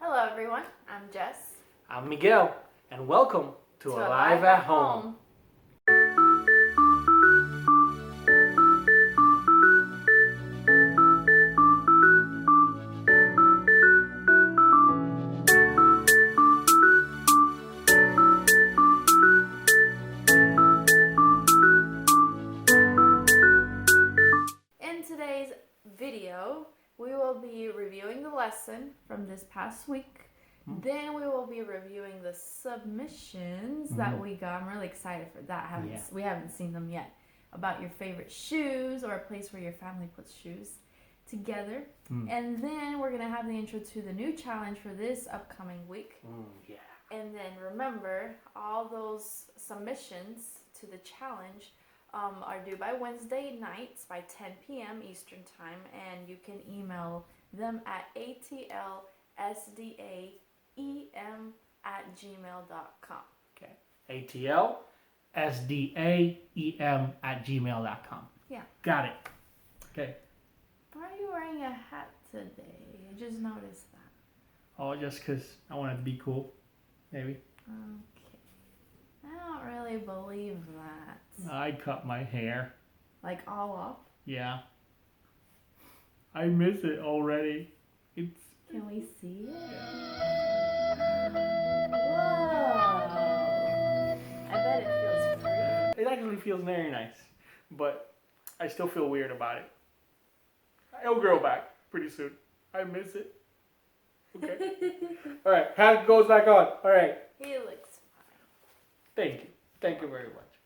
Hello everyone, I'm Jess. I'm Miguel, and welcome to Alive at Home. In today's video, we will be reviewing the lesson from this past week. Then we will be reviewing the submissions that we got. I'm really excited for that. We haven't seen them yet. About your favorite shoes or a place where your family puts shoes together. And then we're going to have the intro to the new challenge for this upcoming week. And then remember, all those submissions to the challenge are due by Wednesday nights by 10 p.m. Eastern Time. And you can email them at atlsdaem@gmail.com. Okay. atlsdaem@gmail.com. Yeah. Got it. Okay. Why are you wearing a hat today? I just noticed that. Oh, just because I wanted to be cool, maybe. Okay. I don't really believe that. I cut my hair. Like all off? Yeah. I miss it already. It's... Can we see it? Whoa! I bet it feels free. It actually feels very nice, but I still feel weird about it. It'll grow back pretty soon. I miss it. Okay. All right. Hat goes back on. All right. He looks fine. Thank you. Thank you very much.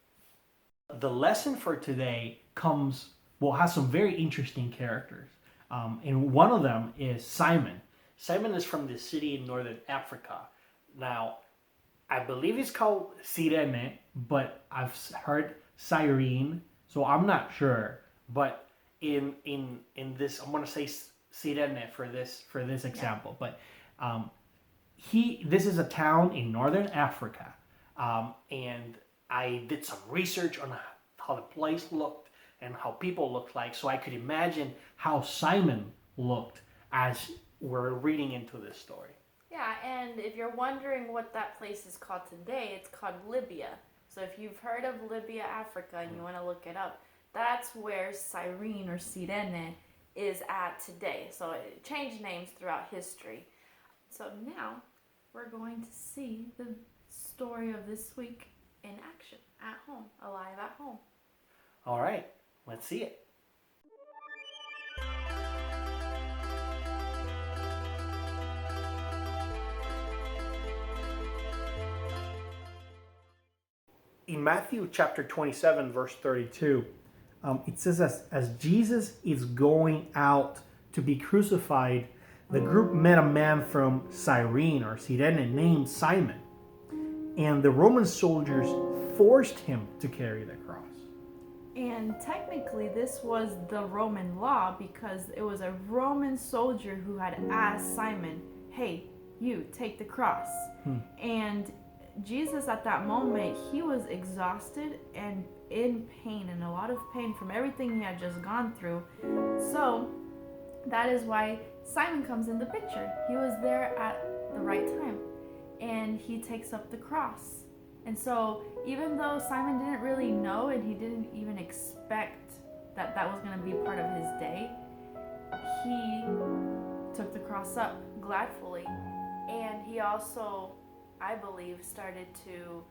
The lesson for today has some very interesting characters. And one of them is Simon. Simon is from the city in northern Africa. Now, I believe it's called Sirene, but I've heard Cyrene, so I'm not sure. But in this, I'm gonna say Sirene for this example. But this is a town in northern Africa, and I did some research on how the place looked and how people looked like, so I could imagine how Simon looked as we're reading into this story. Yeah, and if you're wondering what that place is called today, it's called Libya. So if you've heard of Libya, Africa, and you want to look it up, that's where Cyrene or Sirene is at today. So it changed names throughout history. So now we're going to see the story of this week in action, at home, alive at home. All right, let's see it. In Matthew chapter 27, verse 32, it says as Jesus is going out to be crucified, the group met a man from Cyrene or Cyrene named Simon. And the Roman soldiers forced him to carry the cross. And technically this was the Roman law because it was a Roman soldier who had asked Simon, hey, you, take the cross. And Jesus at that moment, he was exhausted and in pain, and a lot of pain from everything he had just gone through. So that is why Simon comes in the picture. He was there at the right time, and he takes up the cross. And so even though Simon didn't really know and he didn't even expect that that was going to be part of his day, he took the cross up gladfully. And he also, I believe, started to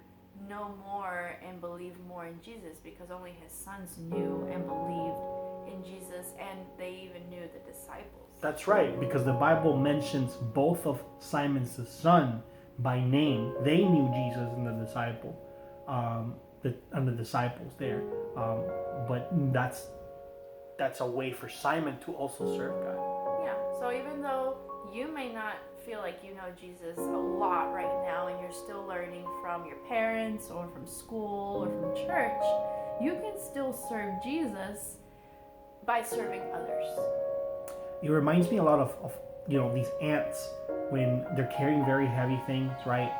know more and believe more in Jesus because only his sons knew and believed in Jesus, and they even knew the disciples. That's right, because the Bible mentions both of Simon's son by name. They knew Jesus and the disciples there. But that's a way for Simon to also serve God. Yeah, so even though you may not feel like you know Jesus a lot right now and you're still learning from your parents or from school or from church, you can still serve Jesus by serving others. It reminds me a lot of these ants when they're carrying very heavy things, right?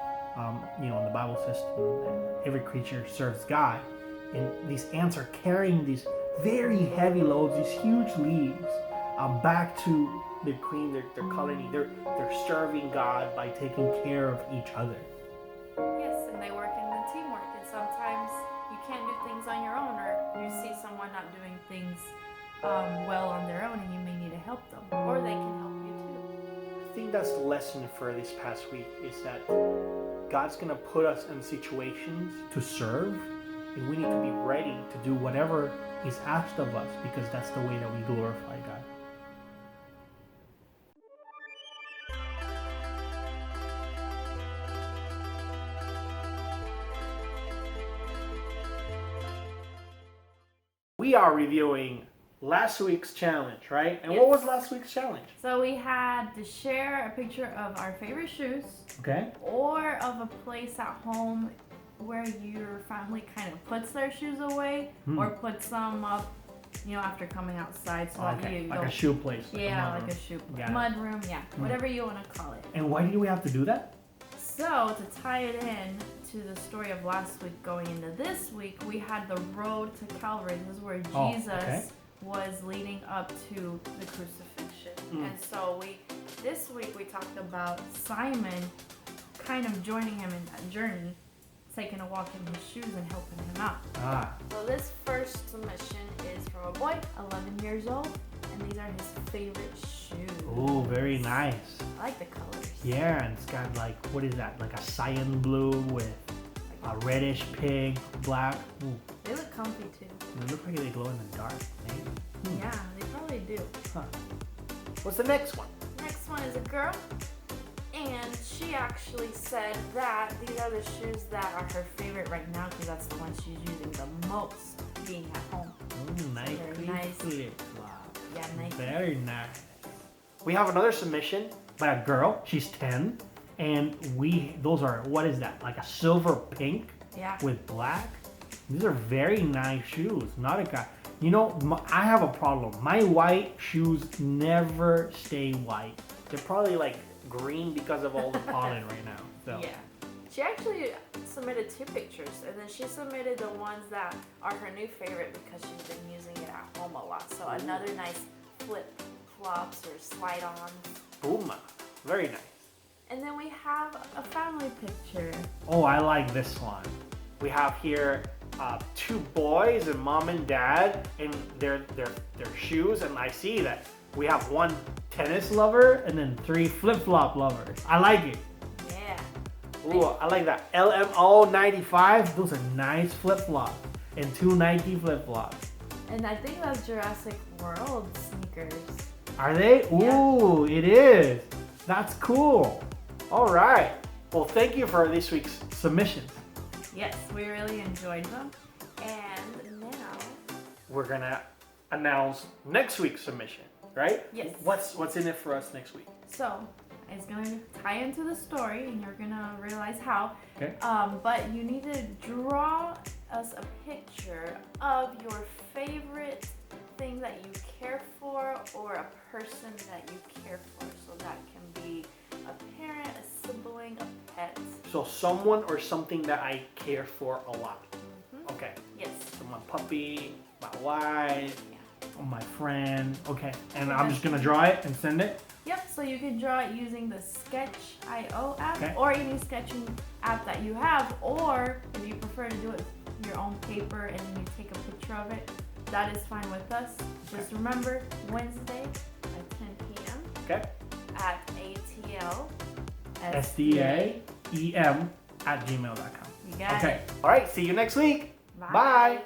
In the Bible system, every creature serves God, and these ants are carrying these very heavy loads, these huge leaves, back to they're clean, they're colony, they're serving God by taking care of each other. Yes, and they work in the teamwork. And sometimes you can't do things on your own, or you see someone not doing things well on their own, and you may need to help them, or they can help you too. I think that's the lesson for this past week, is that God's going to put us in situations to serve, and we need to be ready to do whatever is asked of us, because that's the way that we glorify God. We are reviewing last week's challenge, right? And what was last week's challenge? So we had to share a picture of our favorite shoes, Okay. or of a place at home where your family kind of puts their shoes away, or puts them up, after coming outside, so that you like don't. A shoe place. Yeah, like a shoe place. Mud room, yeah, whatever you want to call it. And why did we have to do that? So to tie it in to the story of last week going into this week, we had the road to Calvary. This is where Jesus was leading up to the crucifixion. And so this week we talked about Simon kind of joining him in that journey, taking a walk in his shoes and helping him out. So this first submission is from a boy, 11 years old, and these are his favorite shoes. Oh, very nice. I like the colors. Yeah, and it's got what is that? Like a cyan blue with a reddish pink, black. Ooh. They look comfy too. They look like they glow in the dark, maybe. Yeah, they probably do. Huh. What's the next one? Next one is a girl, and she actually said that these are the shoes that are her favorite right now, because that's the ones she's using the most being at home. Ooh, nice. They're nice. Flip-flop. Yeah, nice. Very nice. We have another submission by a girl. She's 10, and those are, what is that? Like a silver pink with black. These are very nice shoes. Not a guy. I have a problem. My white shoes never stay white. They're probably like green because of all the pollen right now. So. Yeah. She actually submitted 2 pictures, and then she submitted the ones that are her new favorite because she's been using it at home a lot. So another nice flip-flops or slide-ons. Boom. Very nice. And then we have a family picture. Oh, I like this one. We have here 2 boys and mom and dad in their shoes, and I see that we have 1 tennis lover and then 3 flip-flop lovers. I like it. Yeah. Ooh, I like that. LMO 95. Those are nice flip-flops. And 2 Nike flip-flops. And I think that's Jurassic World sneakers. Are they? Ooh, it is. That's cool. All right. Well, thank you for this week's submissions. Yes, we really enjoyed them. And now we're gonna announce next week's submission, right? Yes. What's in it for us next week? So it's gonna tie into the story, and you're gonna realize how. Okay. But you need to draw us a picture of your favorite thing that you care for, or a person that you care for. So that can be a parent, a sibling, a pet. So someone or something that I care for a lot. Okay. Yes. So my puppy, my wife, my friend. Okay. And I'm just gonna draw it and send it. Yep. So you can draw it using the Sketch.io app, Okay. or any sketching app that you have, or if you prefer to do it with your own paper and you take a picture of it, that is fine with us. Just remember, Wednesday at 10 p.m. Okay. at ATL SDAEM@gmail.com. You got Okay. it. All right. See you next week. Bye. Bye.